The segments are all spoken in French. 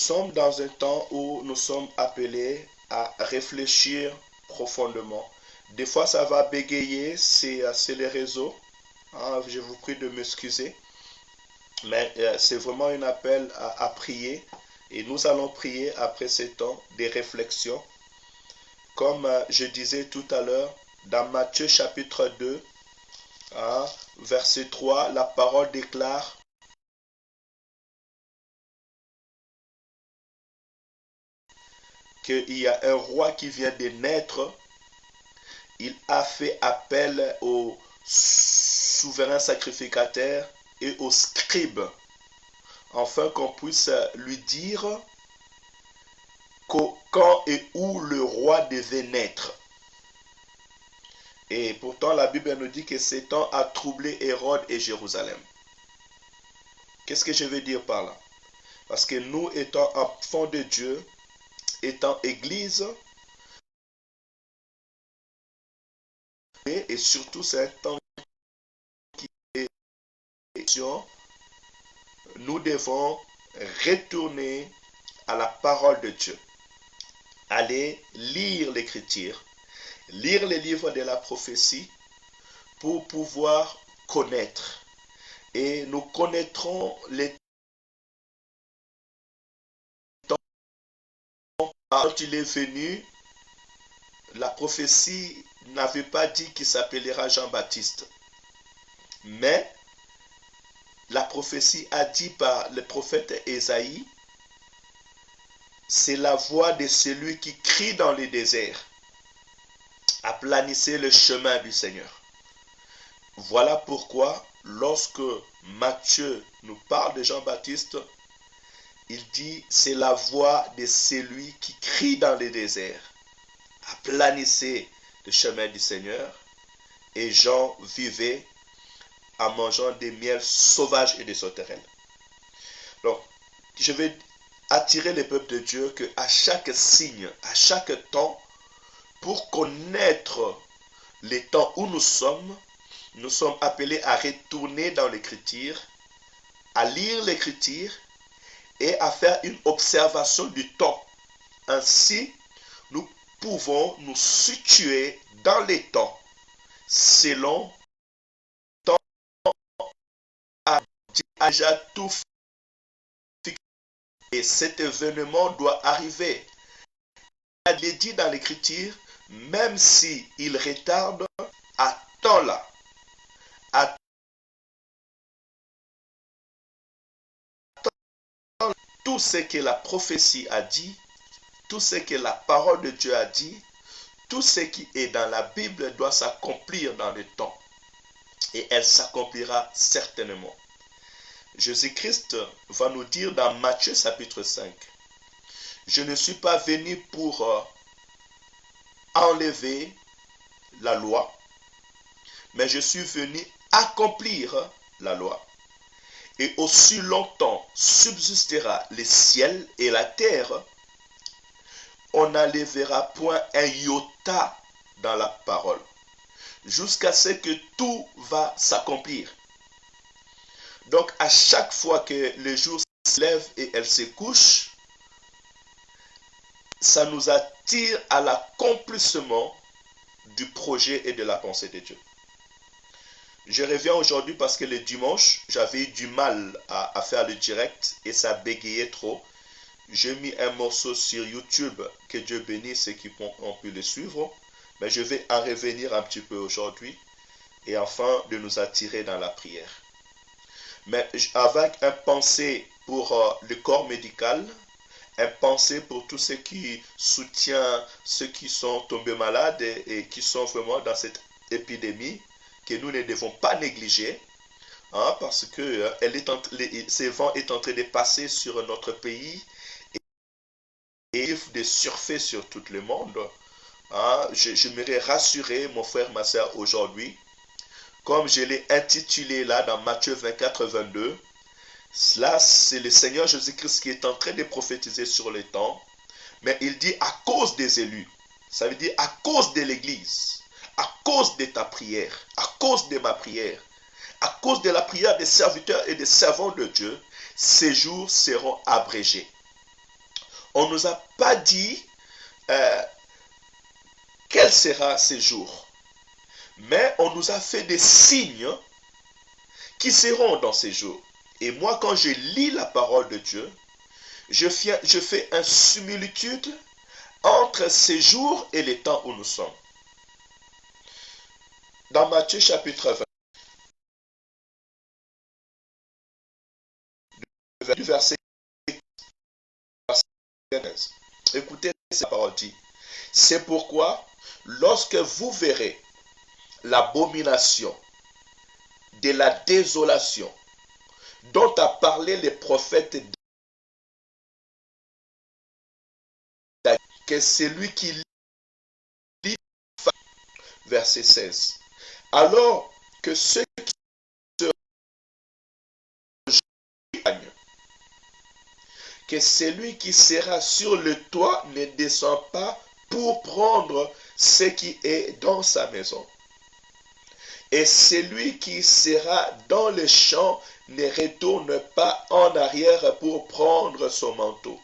sommes dans un temps où nous sommes appelés à réfléchir profondément. Des fois, ça va bégayer, c'est les réseaux. Hein, je vous prie de m'excuser. Mais c'est vraiment un appel à prier. Et nous allons prier après ces temps des réflexions. Comme je disais tout à l'heure, dans Matthieu chapitre 2, hein, verset 3, la parole déclare qu'il y a un roi qui vient de naître. Il a fait appel aux souverains sacrificateurs et aux scribes, afin qu'on puisse lui dire quand et où le roi devait naître. Et pourtant, la Bible nous dit que ces temps a troublé Hérode et Jérusalem. Qu'est-ce que je veux dire par là? Parce que nous, étant enfants de Dieu, étant Église, et surtout c'est un temps qui est, nous devons retourner à la parole de Dieu. Aller lire l'Écriture, lire les livres de la prophétie pour pouvoir connaître. Et nous connaîtrons les temps. Quand il est venu, la prophétie n'avait pas dit qu'il s'appellera Jean-Baptiste. Mais la prophétie a dit par le prophète Ésaïe, c'est la voix de celui qui crie dans les déserts. Aplanissez le chemin du Seigneur. Voilà pourquoi, lorsque Matthieu nous parle de Jean-Baptiste, il dit, c'est la voix de celui qui crie dans les déserts. Aplanissez le chemin du Seigneur. Et Jean vivait en mangeant des miels sauvages et des sauterelles. Donc, je vais attirer le peuple de Dieu qu'à chaque signe, à chaque temps, pour connaître les temps où nous sommes appelés à retourner dans l'Écriture, à lire l'Écriture et à faire une observation du temps. Ainsi, nous pouvons nous situer dans les temps selon le temps a déjà tout fixé. Et cet événement doit arriver. Il est dit dans l'Écriture, même s'il retarde, attends-la. Attends tout ce que la prophétie a dit, tout ce que la parole de Dieu a dit, tout ce qui est dans la Bible doit s'accomplir dans le temps. Et elle s'accomplira certainement. Jésus-Christ va nous dire dans Matthieu chapitre 5, je ne suis pas venu pour enlever la loi, mais je suis venu accomplir la loi. Et aussi longtemps subsistera le ciel et la terre, on n'enlèvera point un iota dans la parole, jusqu'à ce que tout va s'accomplir. Donc à chaque fois que le jour se lève et elle se couche, ça nous attire à l'accomplissement du projet et de la pensée de Dieu. Je reviens aujourd'hui parce que le dimanche, j'avais eu du mal à faire le direct et ça bégayait trop. J'ai mis un morceau sur YouTube, que Dieu bénisse ceux qui ont pu le suivre. Mais je vais en revenir un petit peu aujourd'hui et afin de nous attirer dans la prière. Mais avec un pensée pour le corps médical, un pensée pour tous ceux qui soutiennent ceux qui sont tombés malades et qui sont vraiment dans cette épidémie que nous ne devons pas négliger, hein, parce que ces vents est en train de passer sur notre pays et de surfer sur tout le monde. Hein. J'aimerais rassurer mon frère, ma soeur aujourd'hui, comme je l'ai intitulé là dans Matthieu 24, 22, cela c'est le Seigneur Jésus-Christ qui est en train de prophétiser sur les temps, mais il dit à cause des élus, ça veut dire à cause de l'Église, à cause de ta prière, à cause de ma prière, à cause de la prière des serviteurs et des servants de Dieu, ces jours seront abrégés. on ne nous a pas dit quel sera ce jour. Mais on nous a fait des signes qui seront dans ces jours. Et moi, quand je lis la parole de Dieu, je fais une similitude entre ces jours et les temps où nous sommes. Dans Matthieu chapitre 20, du verset 15, écoutez cette parole dit, c'est pourquoi, lorsque vous verrez l'abomination de la désolation dont a parlé les prophètes, que celui qui lit, verset 16, alors que ceux qui se gagnent, que celui qui sera sur le toit ne descend pas pour prendre ce qui est dans sa maison. Et celui qui sera dans le champ ne retourne pas en arrière pour prendre son manteau.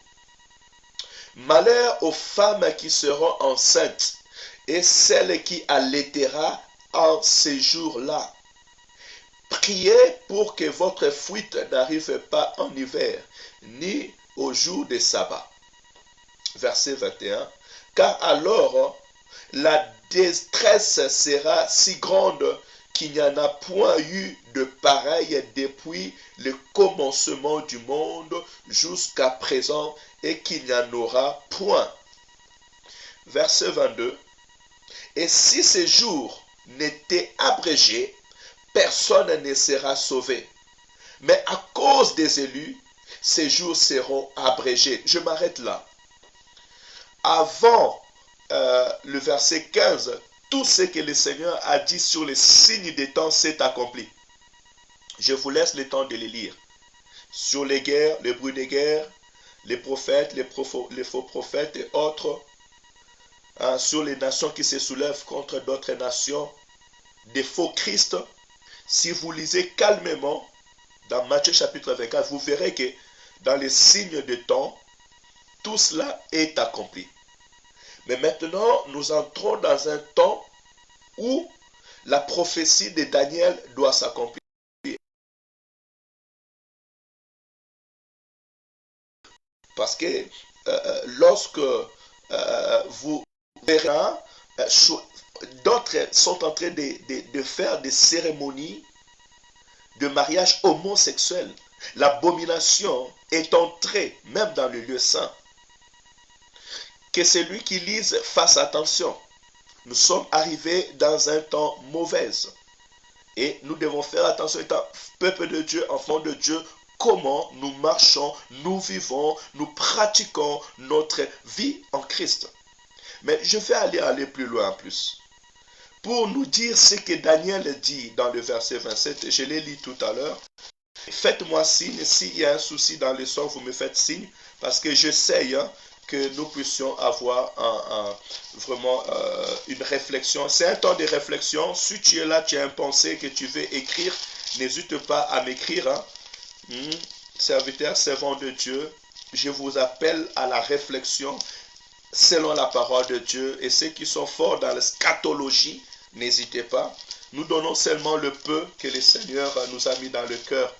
Malheur aux femmes qui seront enceintes et celles qui allaitera en ces jours-là. Priez pour que votre fuite n'arrive pas en hiver, ni au jour des sabbats. Verset 21. Car alors la détresse sera si grande qu'il n'y en a point eu de pareil depuis le commencement du monde jusqu'à présent et qu'il n'y en aura point. Verset 22. Et si ces jours n'étaient abrégés, personne ne sera sauvé. Mais à cause des élus, ces jours seront abrégés. Je m'arrête là. Avant le verset 15, tout ce que le Seigneur a dit sur les signes des temps s'est accompli. Je vous laisse le temps de les lire. Sur les guerres, les bruits des guerres, les prophètes, les faux prophètes et autres. Sur les nations qui se soulèvent contre d'autres nations, des faux Christ. Si vous lisez calmement dans Matthieu chapitre 24, vous verrez que dans les signes de temps, tout cela est accompli. Mais maintenant, nous entrons dans un temps où la prophétie de Daniel doit s'accomplir. Parce que lorsque vous verrez, d'autres sont en train de faire des cérémonies de mariage homosexuel. L'abomination est entrée même dans le lieu saint. Que celui qui lise fasse attention. Nous sommes arrivés dans un temps mauvais. Et nous devons faire attention, étant peuple de Dieu, enfant de Dieu, comment nous marchons, nous vivons, nous pratiquons notre vie en Christ. Mais je vais aller plus loin en plus. Pour nous dire ce que Daniel dit dans le verset 27, je l'ai lu tout à l'heure. Faites-moi signe, s'il y a un souci dans le son, vous me faites signe, parce que j'essaye que nous puissions avoir vraiment une réflexion. C'est un temps de réflexion. Si tu es là, tu as une pensée que tu veux écrire, n'hésite pas à m'écrire. Serviteur, servant de Dieu, je vous appelle à la réflexion selon la parole de Dieu. Et ceux qui sont forts dans la scatologie, n'hésitez pas. Nous donnons seulement le peu que le Seigneur nous a mis dans le cœur.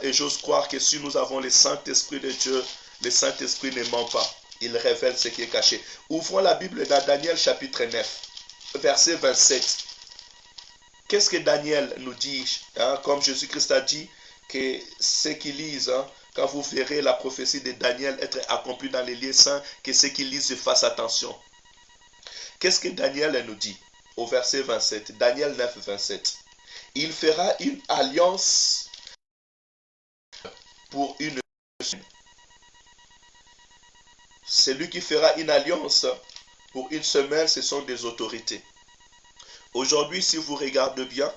Et j'ose croire que si nous avons le Saint-Esprit de Dieu, le Saint-Esprit ne ment pas. Il révèle ce qui est caché. Ouvrons la Bible dans Daniel chapitre 9, verset 27. Qu'est-ce que Daniel nous dit? Comme Jésus-Christ a dit, que ceux qui lisent, quand vous verrez la prophétie de Daniel être accomplie dans les lieux saints, que ceux qui lisent fassent attention. Qu'est-ce que Daniel nous dit au verset 27? Daniel 9, 27. Il fera une alliance pour une semaine. Celui qui fera une alliance pour une semaine, ce sont des autorités. Aujourd'hui, si vous regardez bien,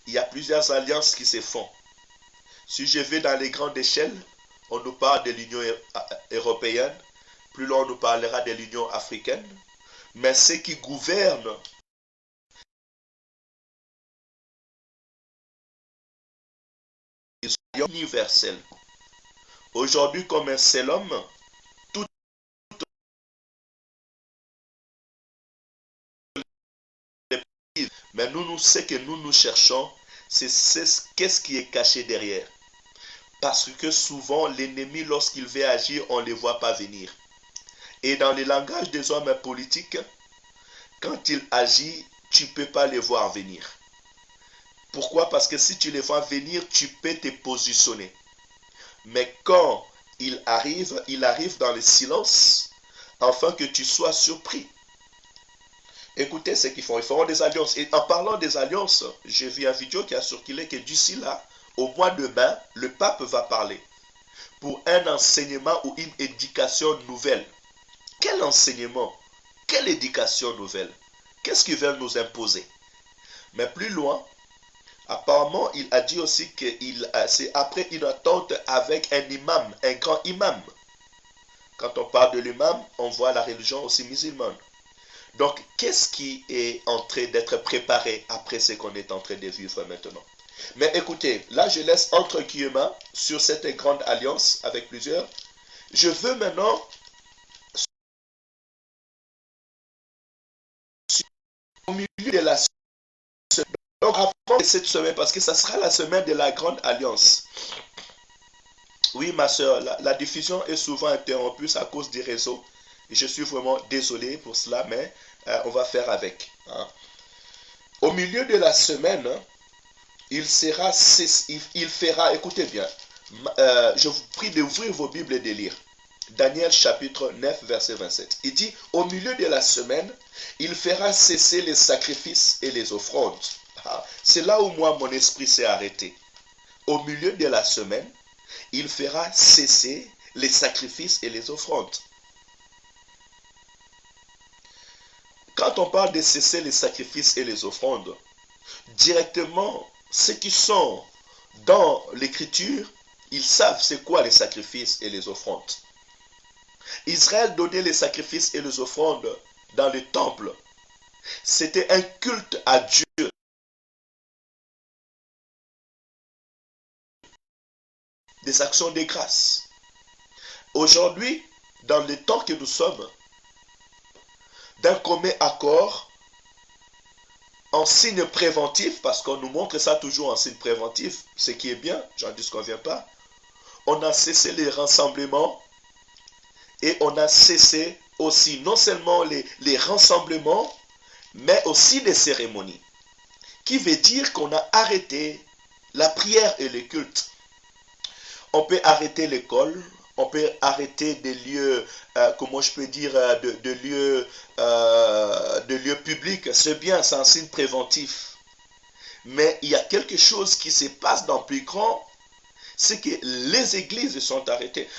il y a plusieurs alliances qui se font. Si je vais dans les grandes échelles, on nous parle de l'Union européenne, plus loin on nous parlera de l'Union africaine, mais ceux qui gouvernent ils sont universels. Aujourd'hui, comme un seul homme, tout Mais ce que nous cherchons, c'est qu'est-ce qui est caché derrière. Parce que souvent, l'ennemi, lorsqu'il veut agir, on ne le voit pas venir. Et dans le langage des hommes politiques, quand il agit, tu ne peux pas le voir venir. Pourquoi? Parce que si tu le vois venir, tu peux te positionner. Mais quand il arrive dans le silence, afin que tu sois surpris. Écoutez ce qu'ils font. Ils feront des alliances. Et en parlant des alliances, j'ai vu une vidéo qui a circulé que d'ici là, au mois de mai, le pape va parler pour un enseignement ou une éducation nouvelle. Quel enseignement? Quelle éducation nouvelle? Qu'est-ce qu'ils veulent nous imposer? Mais plus loin, apparemment, il a dit aussi que c'est après une attente avec un imam, un grand imam. Quand on parle de l'imam, on voit la religion aussi musulmane. Donc, qu'est-ce qui est en train d'être préparé après ce qu'on est en train de vivre maintenant? Mais écoutez, là, je laisse entre guillemets sur cette grande alliance avec plusieurs. Je veux maintenant, au milieu de la semaine, donc avant cette semaine, parce que ça sera la semaine de la grande alliance. Oui, ma soeur, la diffusion est souvent interrompue à cause des réseaux. Et je suis vraiment désolé pour cela, mais on va faire avec. Hein. Au milieu de la semaine, il fera, écoutez bien, je vous prie d'ouvrir vos Bibles et de lire. Daniel chapitre 9, verset 27. Il dit, au milieu de la semaine, il fera cesser les sacrifices et les offrandes. Ah, c'est là où moi, mon esprit s'est arrêté. Au milieu de la semaine, il fera cesser les sacrifices et les offrandes. Quand on parle de cesser les sacrifices et les offrandes, directement, ceux qui sont dans l'écriture, ils savent c'est quoi les sacrifices et les offrandes. Israël donnait les sacrifices et les offrandes dans le temple. C'était un culte à Dieu. Des actions de grâce. Aujourd'hui, dans le temps que nous sommes, d'un commun accord, en signe préventif, parce qu'on nous montre ça toujours en signe préventif, ce qui est bien, j'en disconviens pas, on a cessé les rassemblements et on a cessé aussi non seulement les rassemblements, mais aussi les cérémonies. Qui veut dire qu'on a arrêté la prière et le culte. On peut arrêter l'école, on peut arrêter des lieux, comment je peux dire, de lieux publics. C'est bien, c'est un signe préventif. Mais il y a quelque chose qui se passe dans le plus grand, c'est que les églises sont arrêtées,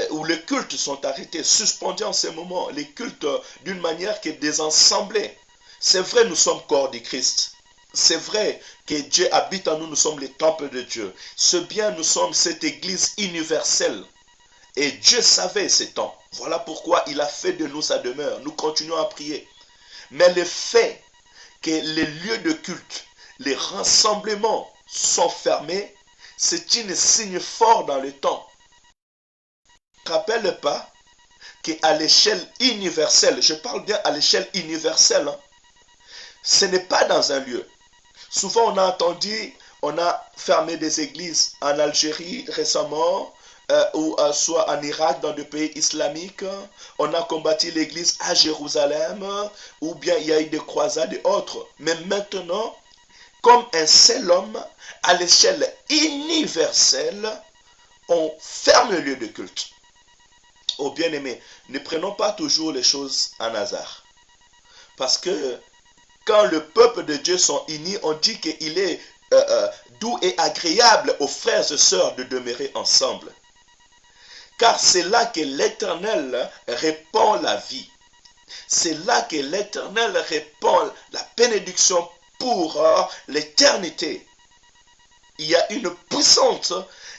ou les cultes sont arrêtés, suspendus en ce moment. Les cultes d'une manière qui est désensemblée. C'est vrai, nous sommes corps de Christ. C'est vrai que Dieu habite en nous, nous sommes les temples de Dieu. C'est bien, nous sommes cette église universelle. Et Dieu savait ces temps. Voilà pourquoi il a fait de nous sa demeure. Nous continuons à prier. Mais le fait que les lieux de culte, les rassemblements sont fermés, c'est un signe fort dans le temps. Ne rappelle pas qu'à l'échelle universelle, je parle bien à l'échelle universelle, hein, ce n'est pas dans un lieu. Souvent on a entendu, on a fermé des églises en Algérie récemment, ou soit en Irak, dans des pays islamiques. On a combattu l'église à Jérusalem, ou bien il y a eu des croisades et autres. Mais maintenant, comme un seul homme, à l'échelle universelle, on ferme le lieu de culte. Oh bien-aimés, ne prenons pas toujours les choses en hasard. Parce que quand le peuple de Dieu sont unis, on dit qu'il est doux et agréable aux frères et sœurs de demeurer ensemble. Car c'est là que l'Éternel répand la vie. C'est là que l'Éternel répand la bénédiction pour l'éternité. Il y a une puissance,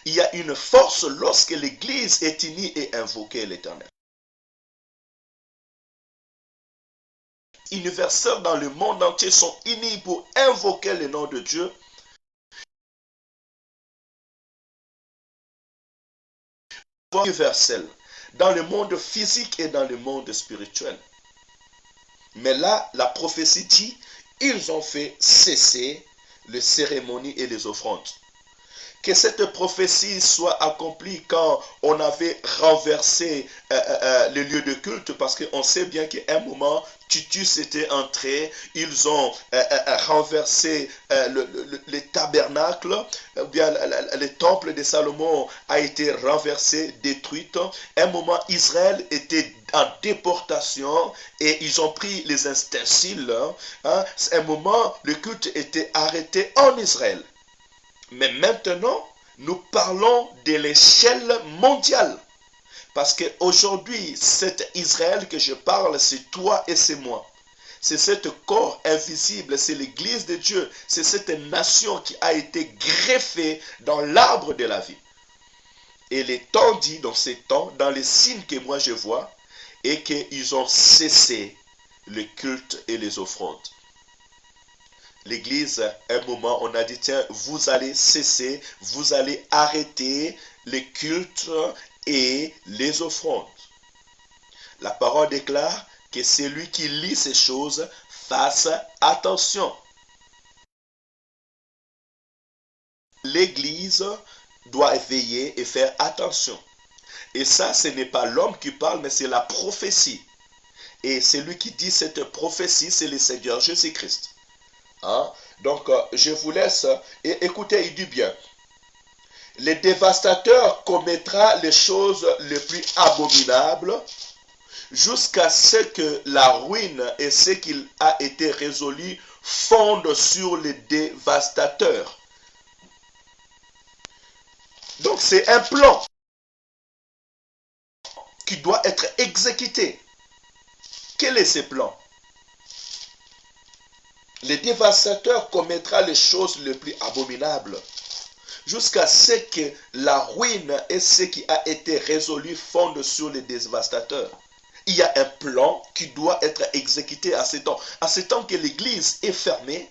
il y a une force lorsque l'Église est unie et invoquée l'Éternel. Universels dans le monde entier sont unis pour invoquer le nom de Dieu. Universel dans le monde physique et dans le monde spirituel. Mais là, la prophétie dit, ils ont fait cesser les cérémonies et les offrandes. Que cette prophétie soit accomplie quand on avait renversé le lieu de culte, parce qu'on sait bien qu'à un moment, Titus était entré, ils ont renversé les tabernacles, ou bien le temple de Salomon a été renversé, détruit. À un moment, Israël était en déportation et ils ont pris les ustensiles. À un moment, le culte était arrêté en Israël. Mais maintenant, nous parlons de l'échelle mondiale. Parce qu'aujourd'hui, cet Israël que je parle, c'est toi et c'est moi. C'est ce corps invisible, c'est l'Église de Dieu. C'est cette nation qui a été greffée dans l'arbre de la vie. Et les temps dit dans ces temps, dans les signes que moi je vois, et qu'ils ont cessé le culte et les offrandes. L'église, un moment, on a dit, tiens, vous allez cesser, vous allez arrêter les cultes et les offrandes. La parole déclare que celui qui lit ces choses fasse attention. L'église doit veiller et faire attention. Et ça, ce n'est pas l'homme qui parle, mais c'est la prophétie. Et celui qui dit cette prophétie, c'est le Seigneur Jésus-Christ. Hein? Donc, je vous laisse. Et écoutez, il dit bien. Le dévastateur commettra les choses les plus abominables jusqu'à ce que la ruine et ce qu'il a été résolu fondent sur les dévastateurs. Donc, c'est un plan qui doit être exécuté. Quel est ce plan? Le dévastateur commettra les choses les plus abominables jusqu'à ce que la ruine et ce qui a été résolu fondent sur les dévastateurs. Il y a un plan qui doit être exécuté à ce temps. À ce temps que l'église est fermée,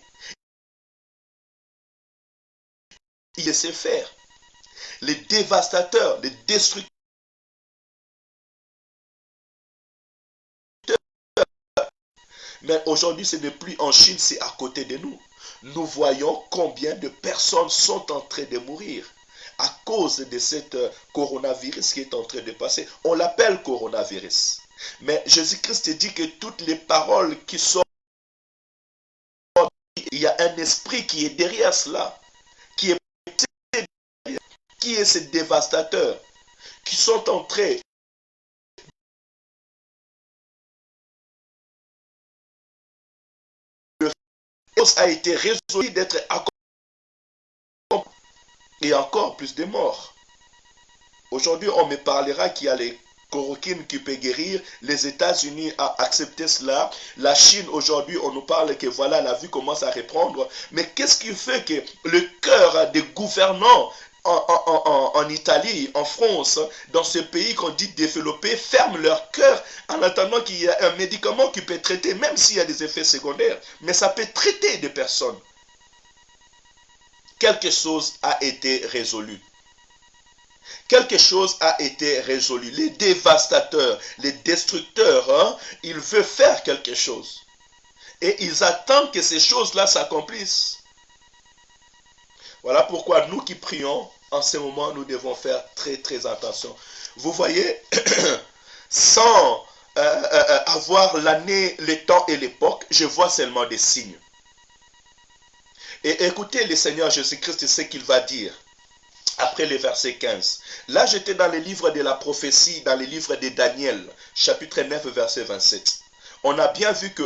il sait faire. Les dévastateurs, les destructeurs, mais aujourd'hui, ce n'est plus en Chine, c'est à côté de nous. Nous voyons combien de personnes sont en train de mourir à cause de cet coronavirus qui est en train de passer. On l'appelle coronavirus. Mais Jésus-Christ dit que toutes les paroles qui sont, il y a un esprit qui est derrière cela, qui est ce dévastateur, qui sont en train a été résolu d'être accompli et encore plus de morts. Aujourd'hui, on me parlera qu'il y a les chloroquine qui peut guérir. Les États-Unis ont accepté cela. La Chine, aujourd'hui, on nous parle que voilà, la vie commence à reprendre. Mais qu'est-ce qui fait que le cœur des gouvernants en Italie, en France, dans ce pays qu'on dit développé, ferment leur cœur en attendant qu'il y ait un médicament qui peut traiter, même s'il y a des effets secondaires, mais ça peut traiter des personnes. Quelque chose a été résolu. Quelque chose a été résolu. Les dévastateurs, les destructeurs, hein, ils veulent faire quelque chose. Et ils attendent que ces choses-là s'accomplissent. Voilà pourquoi nous qui prions, en ce moment, nous devons faire très très attention. Vous voyez, sans avoir l'année, le temps et l'époque, je vois seulement des signes. Et écoutez le Seigneur Jésus-Christ, ce qu'il va dire après le verset 15. Là, j'étais dans le livre de la prophétie, dans le livre de Daniel, chapitre 9, verset 27. On a bien vu que,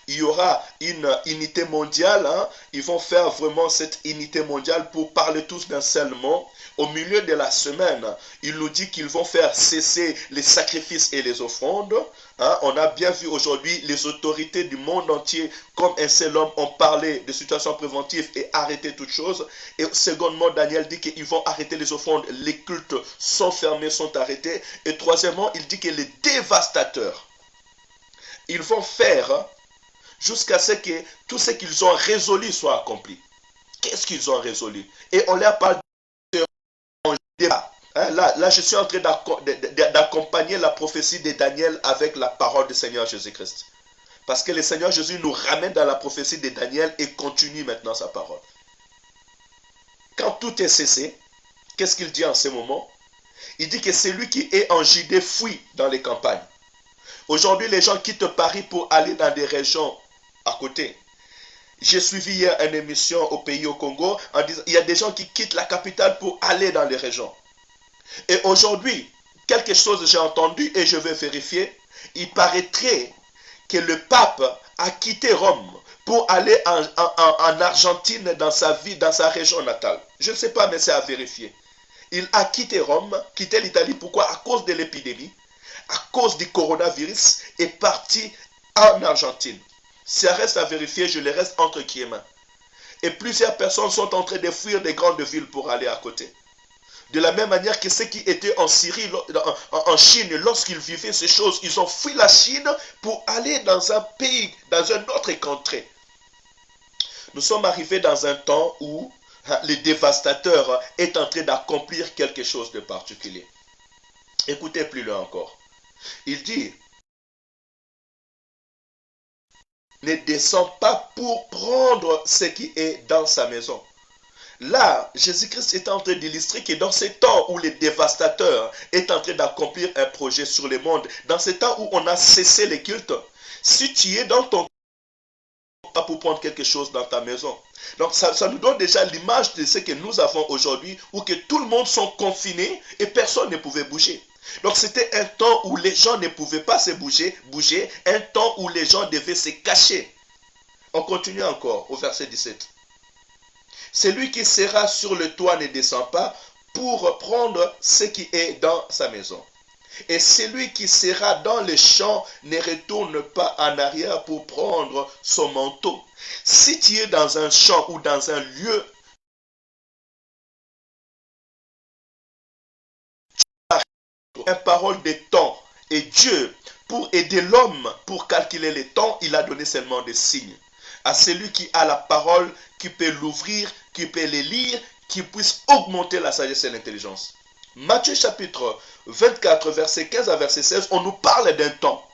il y aura une unité mondiale. Ils vont faire vraiment cette unité mondiale pour parler tous d'un seul mot. Au milieu de la semaine, il nous dit qu'ils vont faire cesser les sacrifices et les offrandes. On a bien vu aujourd'hui les autorités du monde entier, comme un seul homme, ont parlé de situations préventives et arrêté toutes choses. Et secondement, Daniel dit qu'ils vont arrêter les offrandes. Les cultes sont fermés, sont arrêtés. Et troisièmement, il dit que les dévastateurs, ils vont faire jusqu'à ce que tout ce qu'ils ont résolu soit accompli. Qu'est-ce qu'ils ont résolu? Et on leur parle de débat. Là, je suis en train d'accompagner la prophétie de Daniel avec la parole du Seigneur Jésus-Christ. Parce que le Seigneur Jésus nous ramène dans la prophétie de Daniel et continue maintenant sa parole. Quand tout est cessé, qu'est-ce qu'il dit en ce moment? Il dit que celui qui est en Judée fuit dans les campagnes. Aujourd'hui, les gens quittent Paris pour aller dans des régions à côté. J'ai suivi hier une émission au pays au Congo en disant il y a des gens qui quittent la capitale pour aller dans les régions. Et aujourd'hui, quelque chose j'ai entendu et je vais vérifier. Il paraîtrait que le pape a quitté Rome pour aller en Argentine dans sa vie, dans sa région natale. Je ne sais pas, mais c'est à vérifier. Il a quitté Rome, quitté l'Italie. Pourquoi? À cause de l'épidémie, à cause du coronavirus, est parti en Argentine. Ça reste à vérifier, je les reste entre qui et main. Et plusieurs personnes sont en train de fuir des grandes villes pour aller à côté. De la même manière que ceux qui étaient en Syrie, en Chine, lorsqu'ils vivaient ces choses, ils ont fui la Chine pour aller dans un pays, dans un autre contrée. Nous sommes arrivés dans un temps où le dévastateur est en train d'accomplir quelque chose de particulier. Écoutez plus loin encore. Il dit, ne descend pas pour prendre ce qui est dans sa maison. Là, Jésus-Christ est en train d'illustrer que dans ces temps où le dévastateur est en train d'accomplir un projet sur le monde, dans ces temps où on a cessé les cultes, si tu es dans ton pas pour prendre quelque chose dans ta maison. Donc ça nous donne déjà l'image de ce que nous avons aujourd'hui, où que tout le monde sont confinés et personne ne pouvait bouger. Donc c'était un temps où les gens ne pouvaient pas se bouger, un temps où les gens devaient se cacher. On continue encore au verset 17. Celui qui sera sur le toit ne descend pas pour prendre ce qui est dans sa maison. Et celui qui sera dans les champs ne retourne pas en arrière pour prendre son manteau. Si tu es dans un champ ou dans un lieu, une parole de temps. Et Dieu, pour aider l'homme, pour calculer les temps, il a donné seulement des signes. À celui qui a la parole, qui peut l'ouvrir, qui peut les lire, qui puisse augmenter la sagesse et l'intelligence. Matthieu chapitre 24, verset 15 à verset 16, on nous parle d'un temps.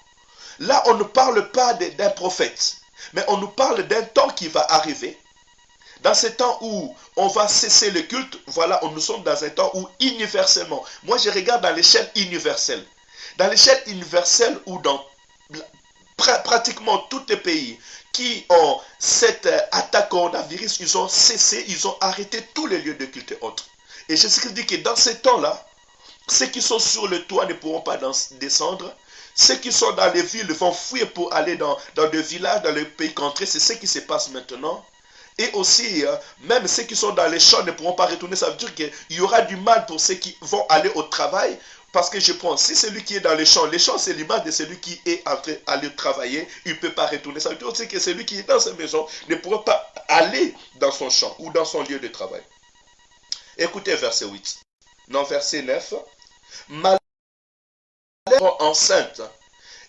Là, on ne parle pas d'un prophète, mais on nous parle d'un temps qui va arriver. Dans ce temps où on va cesser le culte, voilà, nous sommes dans un temps où universellement, moi je regarde dans l'échelle universelle. Dans l'échelle universelle où dans pratiquement tous les pays qui ont cette attaque coronavirus, ils ont cessé, ils ont arrêté tous les lieux de culte et autres. Et Jésus-Christ dit que dans ces temps-là, ceux qui sont sur le toit ne pourront pas descendre. Ceux qui sont dans les villes vont fuir pour aller dans des villages, dans les pays contrés. C'est ce qui se passe maintenant. Et aussi, même ceux qui sont dans les champs ne pourront pas retourner. Ça veut dire qu'il y aura du mal pour ceux qui vont aller au travail. Parce que je prends, si celui qui est dans les champs c'est l'image de celui qui est en train d'aller travailler, il ne peut pas retourner. Ça veut dire aussi que celui qui est dans sa maison ne pourra pas aller dans son champ ou dans son lieu de travail. Écoutez verset 8. Non, verset 9. Malheur enceinte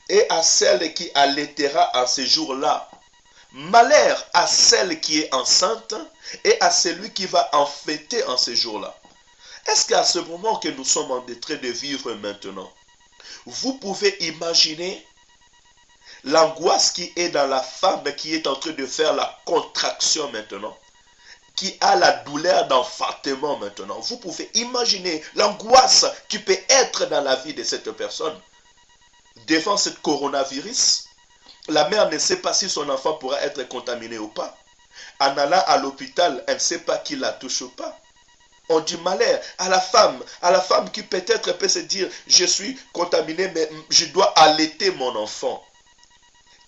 et à celle qui allaitera en ce jour-là. Malheur à celle qui est enceinte et à celui qui va enfanter en ce jour-là. Est-ce qu'à ce moment que nous sommes en train de vivre maintenant, vous pouvez imaginer l'angoisse qui est dans la femme qui est en train de faire la contraction maintenant, qui a la douleur d'enfantement maintenant. Vous pouvez imaginer l'angoisse qui peut être dans la vie de cette personne devant ce coronavirus. La mère ne sait pas si son enfant pourra être contaminé ou pas. En allant à l'hôpital, elle ne sait pas qui la touche ou pas. On dit malheur à la femme qui peut-être peut se dire, je suis contaminé, mais je dois allaiter mon enfant.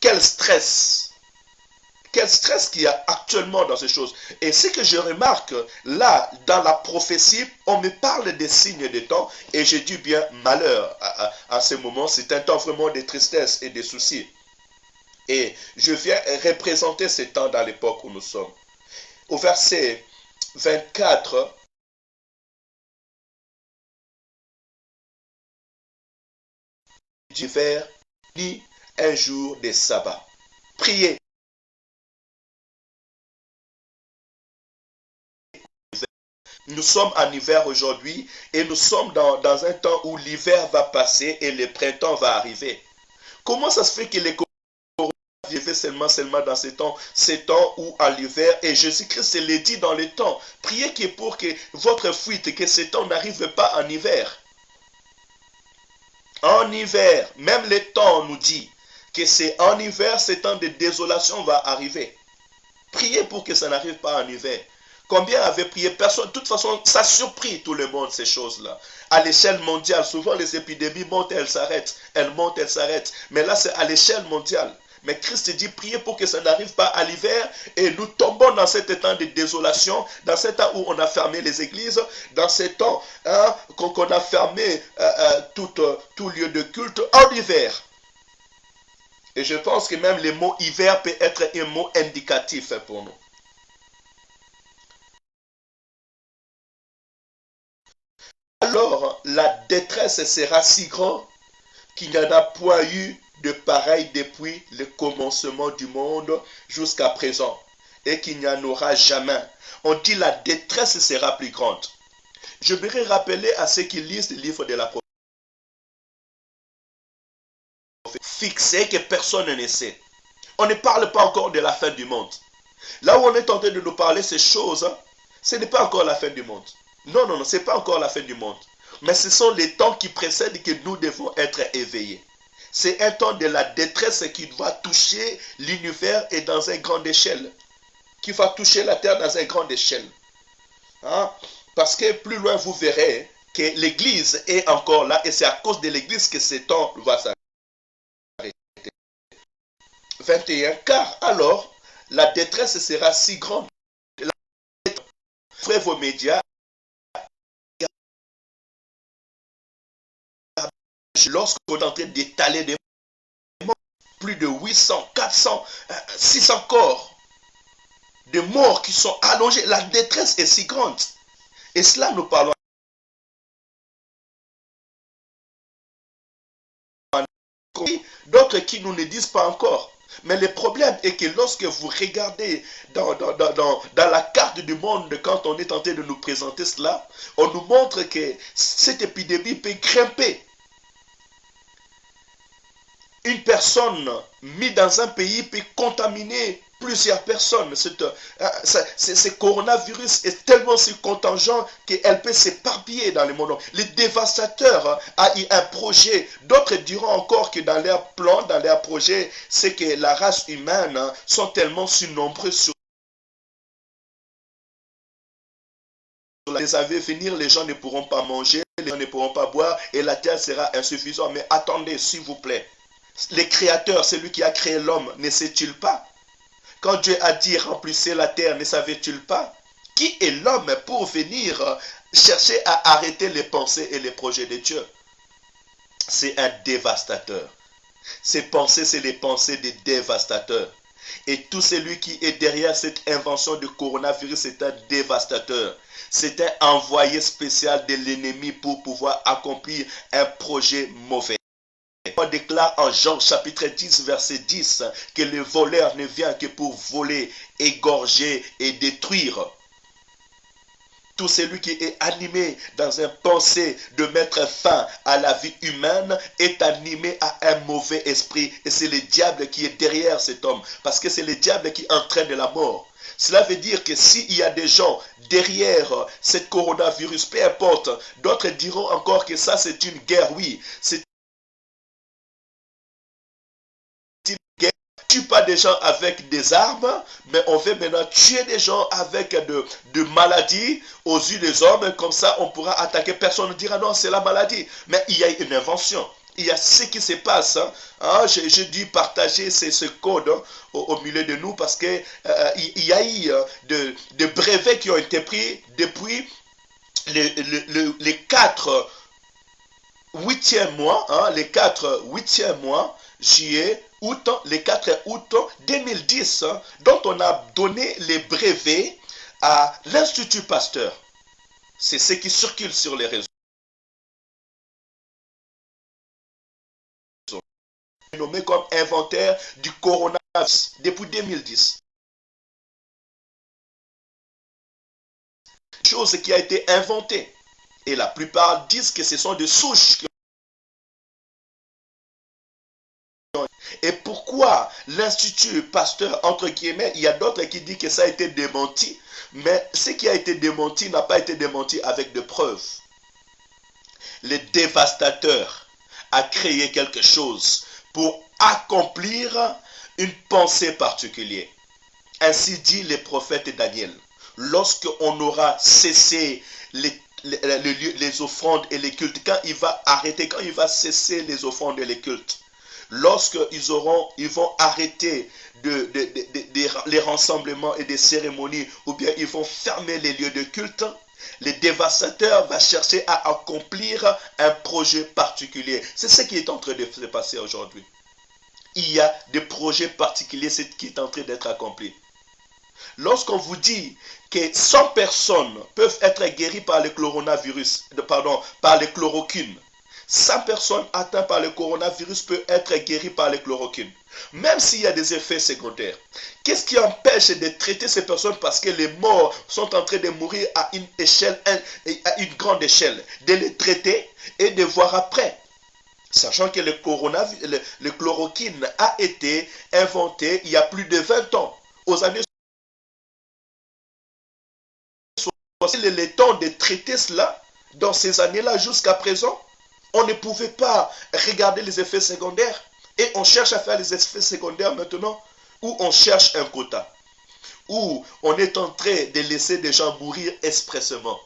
Quel stress! Quel stress qu'il y a actuellement dans ces choses. Et ce que je remarque, là, dans la prophétie, on me parle des signes de temps, et je dis bien malheur à ce moment. C'est un temps vraiment de tristesse et de soucis. Et je viens représenter ce temps dans l'époque où nous sommes. Au verset 24, d'hiver, ni un jour de sabbat. Priez. Nous sommes en hiver aujourd'hui et nous sommes dans un temps où l'hiver va passer et le printemps va arriver. Comment ça se fait que le coronavirus arriver seulement dans ces temps où en l'hiver, et Jésus-Christ l'a dit dans les temps, priez que pour que votre fuite, que ces temps n'arrive pas en hiver. En hiver, même les temps nous dit que c'est en hiver, ce temps de désolation va arriver. Priez pour que ça n'arrive pas en hiver. Combien avait prié? Personne. De toute façon, ça surprit tout le monde, ces choses-là. À l'échelle mondiale, souvent les épidémies montent, elles s'arrêtent. Elles montent, elles s'arrêtent. Mais là, c'est à l'échelle mondiale. Mais Christ dit, priez pour que ça n'arrive pas à l'hiver. Et nous tombons dans cet temps de désolation, dans cet temps où on a fermé les églises, dans ce temps qu'on a fermé tout lieu de culte en hiver. Et je pense que même le mot hiver peut être un mot indicatif pour nous. Alors la détresse sera si grande qu'il n'y en a point eu de pareil depuis le commencement du monde jusqu'à présent, et qu'il n'y en aura jamais. On dit la détresse sera plus grande. Je voudrais rappeler à ceux qui lisent le livre de la prophétie, fixé que personne ne sait. On ne parle pas encore de la fin du monde. Là où on est en train de nous parler ces choses, ce n'est pas encore la fin du monde. Non, non, non, ce n'est pas encore la fin du monde. Mais ce sont les temps qui précèdent que nous devons être éveillés. C'est un temps de la détresse qui va toucher l'univers et dans une grande échelle. Qui va toucher la terre dans une grande échelle. Parce que plus loin vous verrez que l'église est encore là et c'est à cause de l'église que ce temps va s'arrêter. 21. Car alors, la détresse sera si grande. Frère vos médias. Lorsqu'on est en train d'étaler des morts, plus de 800, 400, 600 corps de morts qui sont allongés, la détresse est si grande. Et cela, nous parlons d'autres qui nous ne disent pas encore. Mais le problème est que lorsque vous regardez dans la carte du monde, quand on est en train de nous présenter cela, on nous montre que cette épidémie peut grimper. Une personne mise dans un pays peut contaminer plusieurs personnes. Ce coronavirus est tellement si contingent qu'elle peut s'éparpiller dans le monde. Les dévastateurs a eu un projet. D'autres diront encore que dans leur plan, dans leur projet, c'est que la race humaine sont tellement si nombreux sur les années venir, les gens ne pourront pas manger, les gens ne pourront pas boire et la terre sera insuffisante. Mais attendez, s'il vous plaît. Le créateur, celui qui a créé l'homme, ne sait-il pas? Quand Dieu a dit remplissez la terre, ne savait-il pas? Qui est l'homme pour venir chercher à arrêter les pensées et les projets de Dieu? C'est un dévastateur. Ces pensées, c'est les pensées des dévastateurs. Et tout celui qui est derrière cette invention du coronavirus, c'est un dévastateur. C'est un envoyé spécial de l'ennemi pour pouvoir accomplir un projet mauvais. On déclare en Jean chapitre 10 verset 10 que le voleur ne vient que pour voler, égorger et détruire. Tout celui qui est animé dans une pensée de mettre fin à la vie humaine est animé à un mauvais esprit. Et c'est le diable qui est derrière cet homme. Parce que c'est le diable qui entraîne la mort. Cela veut dire que s'il y a des gens derrière ce coronavirus, peu importe, d'autres diront encore que ça c'est une guerre, oui. C'est tue pas des gens avec des armes, mais on veut maintenant tuer des gens avec de maladies aux yeux des hommes. Comme ça, on pourra attaquer. Personne ne dira non, c'est la maladie. Mais il y a une invention. Il y a ce qui se passe. J'ai dû partager ce code au milieu de nous parce que il y a eu de brevets qui ont été pris depuis les 4 8e mois, les 4 8e mois, juillet, août, les 4 août 2010, dont on a donné les brevets à l'Institut Pasteur. C'est ce qui circule sur les réseaux. Nommé comme inventaire du coronavirus depuis 2010. Chose qui a été inventée. Et la plupart disent que ce sont des souches Et pourquoi l'Institut Pasteur, entre guillemets, il y a d'autres qui disent que ça a été démenti, mais ce qui a été démenti n'a pas été démenti avec de preuves. Le dévastateur a créé quelque chose pour accomplir une pensée particulière. Ainsi dit le prophète Daniel. Lorsqu'on aura cessé les offrandes et les cultes, quand il va arrêter, quand il va cesser les offrandes et les cultes, lorsqu'ils vont arrêter les rassemblements et des cérémonies, ou bien ils vont fermer les lieux de culte, le dévastateur va chercher à accomplir un projet particulier. C'est ce qui est en train de se passer aujourd'hui. Il y a des projets particuliers qui est en train d'être accompli. Lorsqu'on vous dit que 100 personnes peuvent être guéries par le coronavirus, par le chloroquine, 100 personnes atteintes par le coronavirus peuvent être guéries par le chloroquine. Même s'il y a des effets secondaires. Qu'est-ce qui empêche de traiter ces personnes parce que les morts sont en train de mourir à une grande échelle, de les traiter et de voir après. Sachant que le chloroquine a été inventé il y a plus de 20 ans, aux années 60. Le temps de traiter cela, dans ces années-là jusqu'à présent, on ne pouvait pas regarder les effets secondaires. Et on cherche à faire les effets secondaires maintenant, où on cherche un quota, où on est en train de laisser des gens mourir expressément.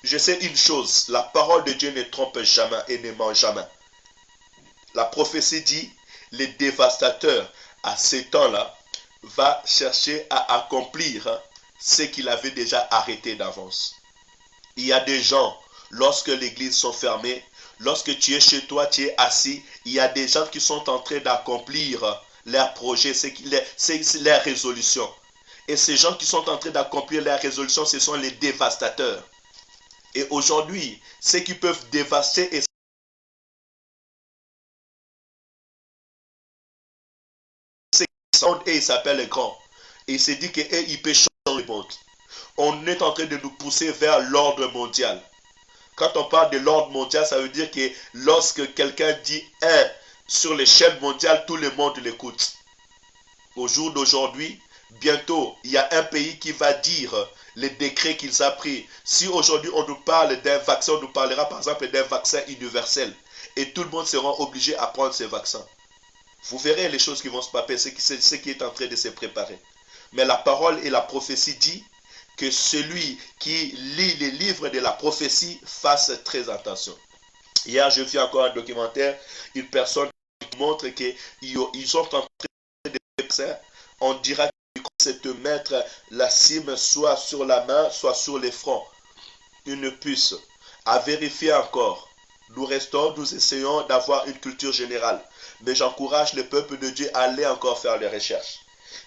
Je sais une chose, la parole de Dieu ne trompe jamais et ne ment jamais. La prophétie dit, le dévastateur à ces temps-là va chercher à accomplir ce qu'il avait déjà arrêté d'avance. Il y a des gens, lorsque les églises sont fermées, lorsque tu es chez toi, tu es assis, il y a des gens qui sont en train d'accomplir leurs projets, leurs résolutions. Et ces gens qui sont en train d'accomplir leurs résolutions, ce sont les dévastateurs. Et aujourd'hui, ceux qui peuvent dévaster et il s'appelle le grand. Et il s'est dit qu'il peut changer le monde. On est en train de nous pousser vers l'ordre mondial. Quand on parle de l'ordre mondial, ça veut dire que lorsque quelqu'un dit un sur l'échelle mondiale, tout le monde l'écoute. Au jour d'aujourd'hui, bientôt, il y a un pays qui va dire les décrets qu'il a pris. Si aujourd'hui on nous parle d'un vaccin, on nous parlera par exemple d'un vaccin universel. Et tout le monde sera obligé à prendre ce vaccin. Vous verrez les choses qui vont se passer, ce qui est en train de se préparer. Mais la parole et la prophétie dit que celui qui lit les livres de la prophétie fasse très attention. Hier, je vis encore un documentaire, une personne qui montre qu'ils sont en train de faire, on dira que c'est de mettre la cime soit sur la main, soit sur les fronts. Une puce. À vérifier encore. Nous essayons d'avoir une culture générale. Mais j'encourage le peuple de Dieu à aller encore faire les recherches.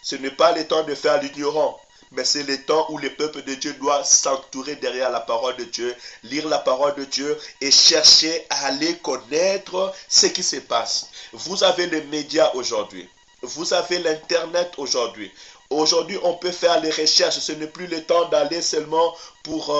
Ce n'est pas le temps de faire l'ignorant. Mais c'est le temps où le peuple de Dieu doit s'entourer derrière la parole de Dieu, lire la parole de Dieu et chercher à aller connaître ce qui se passe. Vous avez les médias aujourd'hui. Vous avez l'Internet aujourd'hui. Aujourd'hui, on peut faire les recherches. Ce n'est plus le temps d'aller seulement pour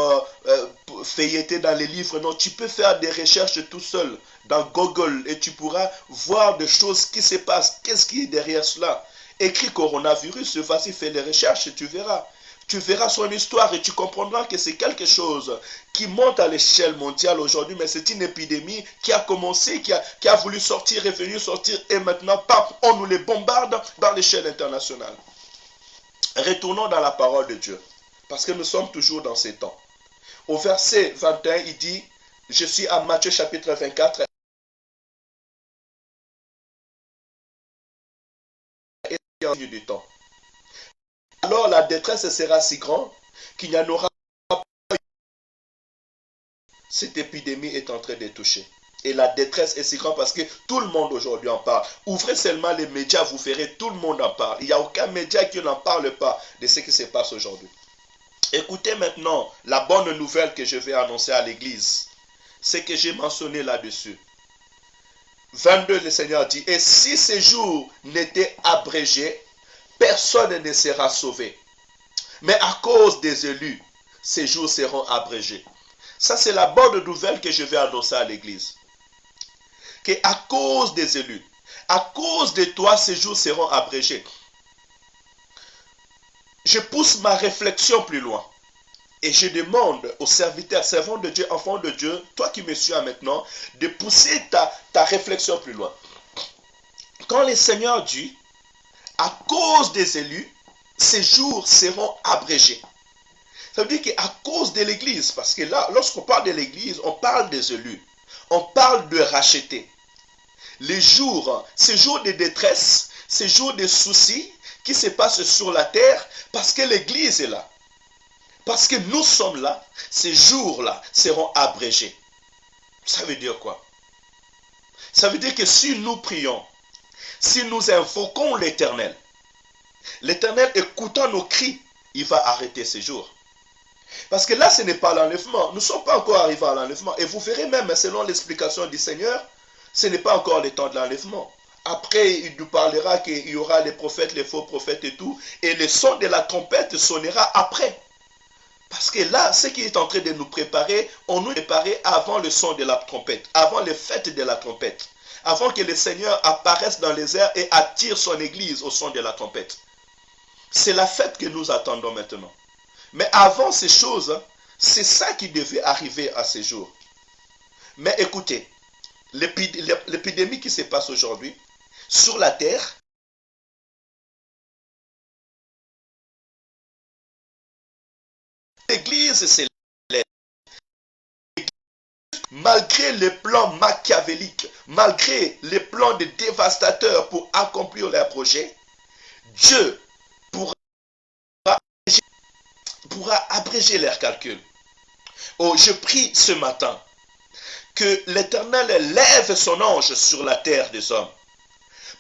feuilleter dans les livres. Non, tu peux faire des recherches tout seul dans Google et tu pourras voir des choses qui se passent. Qu'est-ce qui est derrière cela? Écris coronavirus, vas-y, fais les recherches et tu verras. Tu verras son histoire et tu comprendras que c'est quelque chose qui monte à l'échelle mondiale aujourd'hui, mais c'est une épidémie qui a commencé, qui a voulu sortir, est venue sortir et maintenant, pap, on nous les bombarde dans l'échelle internationale. Retournons dans la parole de Dieu, parce que nous sommes toujours dans ces temps. Au verset 21, il dit, je suis à Matthieu chapitre 24, du temps. Alors la détresse sera si grande qu'il n'y en aura pas. Cette épidémie est en train de toucher. Et la détresse est si grande parce que tout le monde aujourd'hui en parle. Ouvrez seulement les médias, vous verrez, tout le monde en parle. Il n'y a aucun média qui n'en parle pas de ce qui se passe aujourd'hui. Écoutez maintenant la bonne nouvelle que je vais annoncer à l'église. C'est que j'ai mentionné là-dessus. 22, le Seigneur dit, et si ces jours n'étaient abrégés, personne ne sera sauvé. Mais à cause des élus, ces jours seront abrégés. Ça, c'est la bonne nouvelle que je vais annoncer à l'église. Que à cause des élus, À cause de toi, ces jours seront abrégés. Je pousse ma réflexion plus loin. Et je demande aux serviteurs, servants de Dieu, enfants de Dieu, toi qui me suis maintenant, de pousser ta réflexion plus loin. Quand le Seigneur dit, à cause des élus, ces jours seront abrégés. Ça veut dire qu'à cause de l'Église, parce que là, lorsqu'on parle de l'Église, on parle des élus. On parle de racheter. Les jours, ces jours de détresse, ces jours de soucis qui se passent sur la terre, parce que l'Église est là. Parce que nous sommes là, ces jours-là seront abrégés. Ça veut dire quoi? Ça veut dire que si nous prions, si nous invoquons l'Éternel, l'Éternel écoutant nos cris, il va arrêter ces jours. Parce que là, ce n'est pas l'enlèvement. Nous ne sommes pas encore arrivés à l'enlèvement. Et vous verrez même, selon l'explication du Seigneur, ce n'est pas encore le temps de l'enlèvement. Après, il nous parlera qu'il y aura les prophètes, les faux prophètes et tout. Et le son de la trompette sonnera après. Parce que là, ce qui est en train de nous préparer, on nous préparait avant le son de la trompette, avant les fêtes de la trompette, avant que le Seigneur apparaisse dans les airs et attire son église au son de la trompette. C'est la fête que nous attendons maintenant. Mais avant ces choses, c'est ça qui devait arriver à ces jours. Mais écoutez, l'épidémie qui se passe aujourd'hui sur la terre, l'Église s'élève. Malgré les plans machiavéliques, malgré les plans des dévastateurs pour accomplir leurs projets, Dieu pourra abréger leurs calculs. Oh, je prie ce matin que l'Éternel lève son ange sur la terre des hommes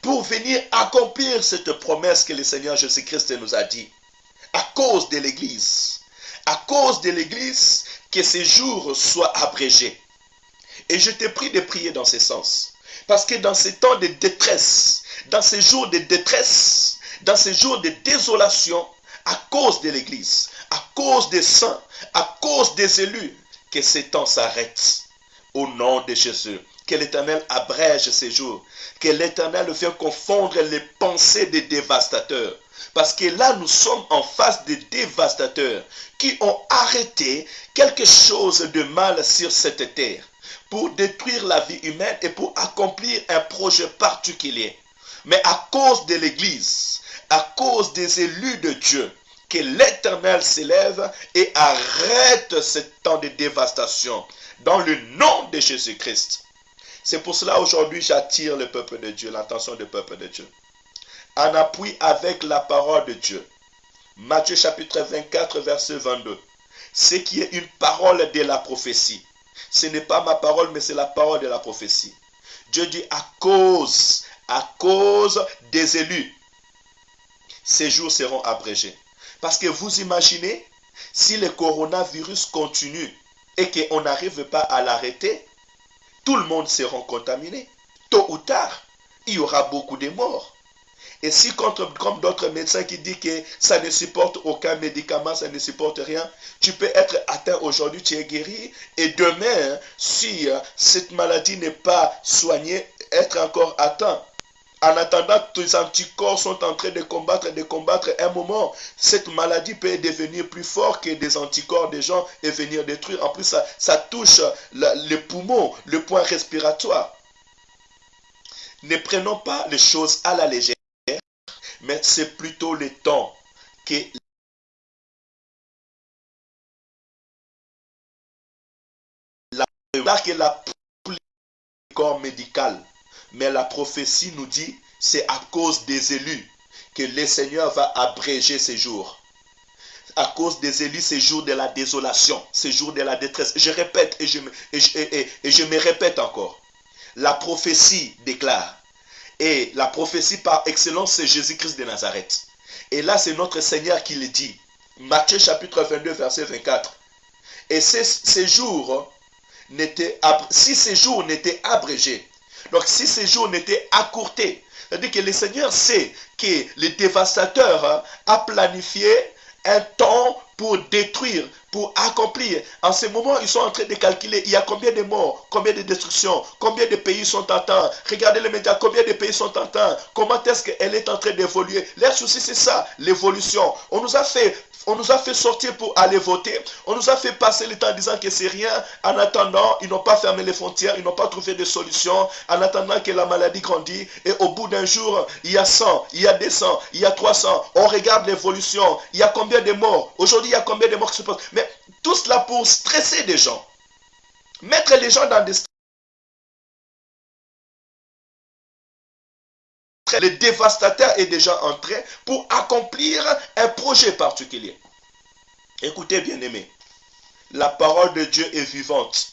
pour venir accomplir cette promesse que le Seigneur Jésus-Christ nous a dit. À cause de l'Église, que ces jours soient abrégés. Et je te prie de prier dans ce sens. Parce que dans ces temps de détresse, dans ces jours de détresse, dans ces jours de désolation, à cause de l'Église, à cause des saints, à cause des élus, que ces temps s'arrêtent. Au nom de Jésus, que l'Éternel abrège ces jours, que l'Éternel vienne confondre les pensées des dévastateurs. Parce que là, nous sommes en face des dévastateurs qui ont arrêté quelque chose de mal sur cette terre pour détruire la vie humaine et pour accomplir un projet particulier. Mais à cause de l'Église, à cause des élus de Dieu, que l'Éternel s'élève et arrête ce temps de dévastation dans le nom de Jésus-Christ. C'est pour cela aujourd'hui j'attire le peuple de Dieu, l'attention du peuple de Dieu, en appui avec la parole de Dieu. Matthieu chapitre 24 verset 22. Ce qui est une parole de la prophétie. Ce n'est pas ma parole, mais c'est la parole de la prophétie. Dieu dit à cause des élus, ces jours seront abrégés. Parce que vous imaginez, si le coronavirus continue et qu'on n'arrive pas à l'arrêter, tout le monde sera contaminé. Tôt ou tard, il y aura beaucoup de morts. Et si, comme d'autres médecins qui disent que ça ne supporte aucun médicament, ça ne supporte rien, tu peux être atteint aujourd'hui, tu es guéri, et demain, si cette maladie n'est pas soignée, être encore atteint. En attendant, tes anticorps sont en train de combattre, un moment, cette maladie peut devenir plus fort que des anticorps des gens et venir détruire. En plus, ça touche les poumons, le point respiratoire. Ne prenons pas les choses à la légère, mais c'est plutôt le temps que la corps médical. Mais la prophétie nous dit, c'est à cause des élus que le Seigneur va abréger ces jours. À cause des élus, ces jours de la désolation, ces jours de la détresse. Je répète et je me répète encore. La prophétie déclare. Et la prophétie par excellence, c'est Jésus-Christ de Nazareth. Et là, c'est notre Seigneur qui le dit. Matthieu chapitre 22, verset 24. Et ces jours si ces jours n'étaient abrégés, donc si ces jours n'étaient accourtés, c'est-à-dire que le Seigneur sait que le dévastateur a planifié un temps pour détruire, pour accomplir. En ce moment, ils sont en train de calculer, il y a combien de morts, combien de destructions, combien de pays sont en temps. Regardez les médias, combien de pays sont en temps. Comment est-ce qu'elle est en train d'évoluer. Leur souci, c'est ça, l'évolution. On nous a fait sortir pour aller voter. On nous a fait passer le temps en disant que c'est rien. En attendant, ils n'ont pas fermé les frontières. Ils n'ont pas trouvé de solution. En attendant que la maladie grandit. Et au bout d'un jour, il y a 100, il y a 200, il y a 300. On regarde l'évolution. Il y a combien de morts? Aujourd'hui, il y a combien de morts qui se passent? Mais tout cela pour stresser des gens. Mettre les gens dans des stress. Le dévastateur est déjà entré pour accomplir un projet particulier. Écoutez, bien-aimés, la parole de Dieu est vivante.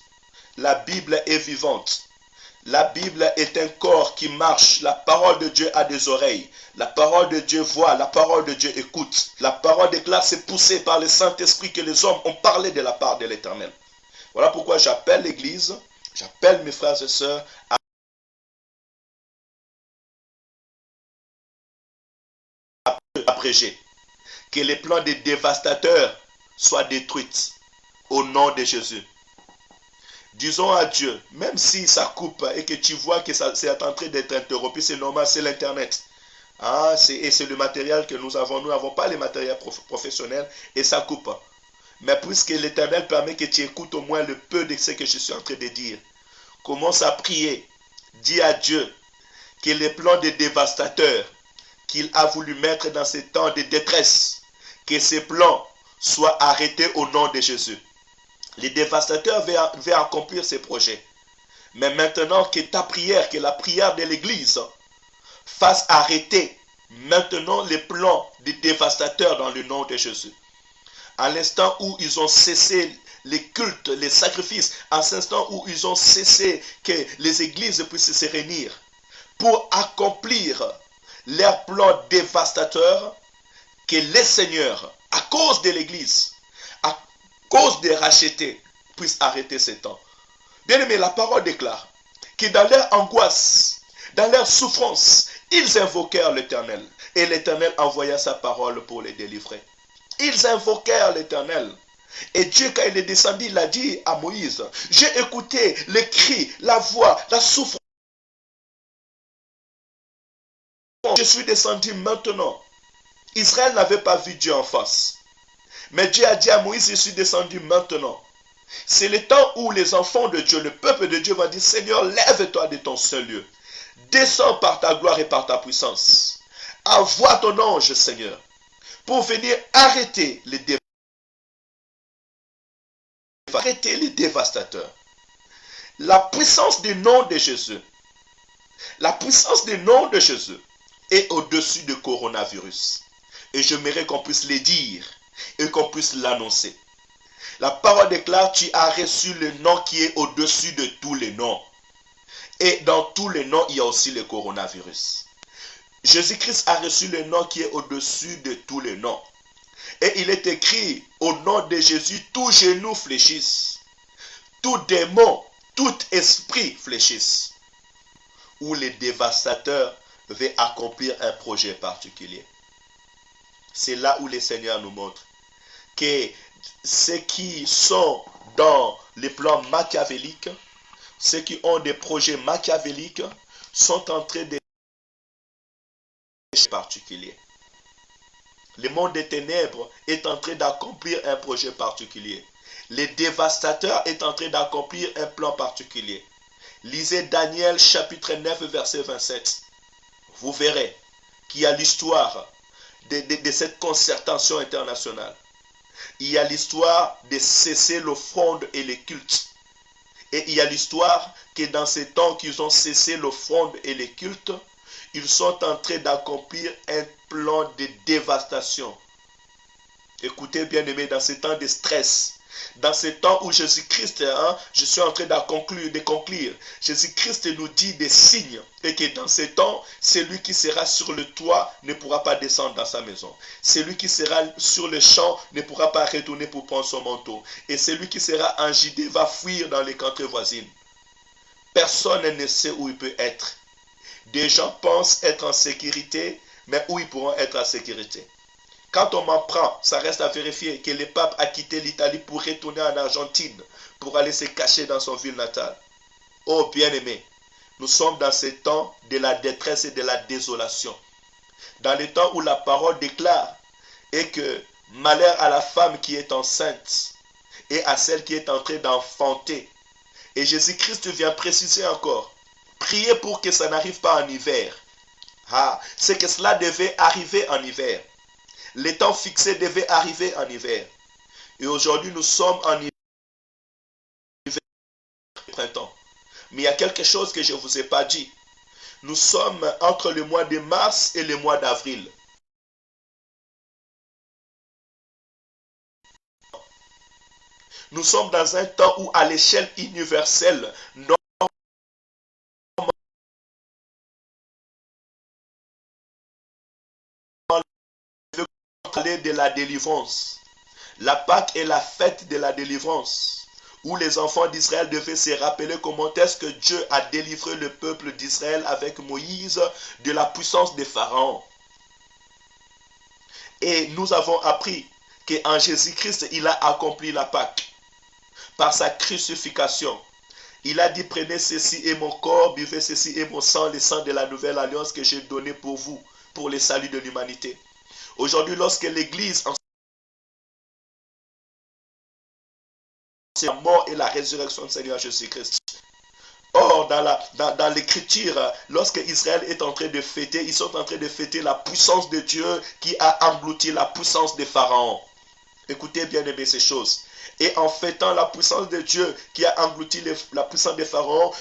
La Bible est vivante. La Bible est un corps qui marche. La parole de Dieu a des oreilles. La parole de Dieu voit. La parole de Dieu écoute. La parole déclare, c'est poussé par le Saint-Esprit que les hommes ont parlé de la part de l'Éternel. Voilà pourquoi j'appelle l'Église, j'appelle mes frères et sœurs à abréger. Que les plans des dévastateurs soient détruits au nom de Jésus. Disons à Dieu, même si ça coupe et que tu vois que c'est en train d'être interrompu, c'est normal, c'est l'Internet. Ah, c'est le matériel que nous avons. Nous n'avons pas les matériels professionnels et ça coupe. Mais puisque l'Éternel permet que tu écoutes au moins le peu de ce que je suis en train de dire, commence à prier. Dis à Dieu que les plans des dévastateurs qu'il a voulu mettre dans ces temps de détresse, que ces plans soient arrêtés au nom de Jésus. Les dévastateurs veulent accomplir ces projets. Mais maintenant que ta prière, que la prière de l'Église fasse arrêter maintenant les plans des dévastateurs dans le nom de Jésus. À l'instant où ils ont cessé les cultes, les sacrifices, à l'instant où ils ont cessé que les églises puissent se réunir pour accomplir leurs plans dévastateurs, que les seigneurs, à cause de l'église, à cause des rachetés, puissent arrêter ces temps. Bien aimé, la parole déclare que dans leur angoisse, dans leur souffrance, ils invoquèrent l'Éternel. Et l'Éternel envoya sa parole pour les délivrer. Ils invoquèrent l'Éternel. Et Dieu, quand il est descendu, il a dit à Moïse, j'ai écouté les cris, la voix, la souffrance. Je suis descendu maintenant. Israël n'avait pas vu Dieu en face. Mais Dieu a dit à Moïse, je suis descendu maintenant. C'est le temps où les enfants de Dieu, le peuple de Dieu va dire, Seigneur, lève-toi de ton seul lieu. Descends par ta gloire et par ta puissance. Envoie ton ange, Seigneur, pour venir arrêter les dévastateurs. La puissance du nom de Jésus, la puissance du nom de Jésus est au-dessus du coronavirus. Et j'aimerais qu'on puisse le dire et qu'on puisse l'annoncer. La parole déclare, tu as reçu le nom qui est au-dessus de tous les noms. Et dans tous les noms, il y a aussi le coronavirus. Jésus-Christ a reçu le nom qui est au-dessus de tous les noms. Et il est écrit, au nom de Jésus, tout genou fléchisse, tout démon, tout esprit fléchisse. Où les dévastateurs veulent accomplir un projet particulier. C'est là où le Seigneur nous montre que ceux qui sont dans les plans machiavéliques, ceux qui ont des projets machiavéliques, sont en train de particulier. Le monde des ténèbres est en train d'accomplir un projet particulier. Le dévastateur est en train d'accomplir un plan particulier. Lisez Daniel chapitre 9 verset 27. Vous verrez qu'il y a l'histoire de cette concertation internationale. Il y a l'histoire de cesser l'offrande et les cultes. Et il y a l'histoire que dans ces temps qu'ils ont cessé l'offrande et les cultes, ils sont en train d'accomplir un plan de dévastation. Écoutez bien aimé, dans ces temps de stress, dans ces temps où Jésus-Christ, je suis en train de conclure, Jésus-Christ nous dit des signes et que dans ces temps, celui qui sera sur le toit ne pourra pas descendre dans sa maison. Celui qui sera sur le champ ne pourra pas retourner pour prendre son manteau. Et celui qui sera en Judée va fuir dans les contrées voisines. Personne ne sait où il peut être. Des gens pensent être en sécurité, mais où ils pourront être en sécurité? Quand on m'en prend, ça reste à vérifier que le pape a quitté l'Italie pour retourner en Argentine, pour aller se cacher dans son ville natale. Oh bien-aimés, nous sommes dans ces temps de la détresse et de la désolation. Dans les temps où la parole déclare et que malheur à la femme qui est enceinte et à celle qui est en train d'enfanter. Et Jésus-Christ vient préciser encore, priez pour que ça n'arrive pas en hiver. Ah, c'est que cela devait arriver en hiver. Les temps fixés devaient arriver en hiver. Et aujourd'hui, nous sommes en hiver printemps. Mais il y a quelque chose que je ne vous ai pas dit. Nous sommes entre le mois de mars et le mois d'avril. Nous sommes dans un temps où à l'échelle universelle, nous parler de la délivrance. La Pâque est la fête de la délivrance, où les enfants d'Israël devaient se rappeler comment est-ce que Dieu a délivré le peuple d'Israël avec Moïse de la puissance des pharaons. Et nous avons appris qu'en Jésus-Christ, il a accompli la Pâque par sa crucifixion. Il a dit, prenez ceci et mon corps, buvez ceci et mon sang, le sang de la nouvelle alliance que j'ai donné pour vous, pour le salut de l'humanité. Aujourd'hui, lorsque l'Église la mort et la résurrection du Seigneur Jésus-Christ. Or, dans l'écriture, lorsque Israël est en train de fêter, ils sont en train de fêter la puissance de Dieu qui a englouti la puissance des pharaons. Écoutez bien aimé ces choses. Et en fêtant la puissance de Dieu qui a englouti la puissance des pharaons,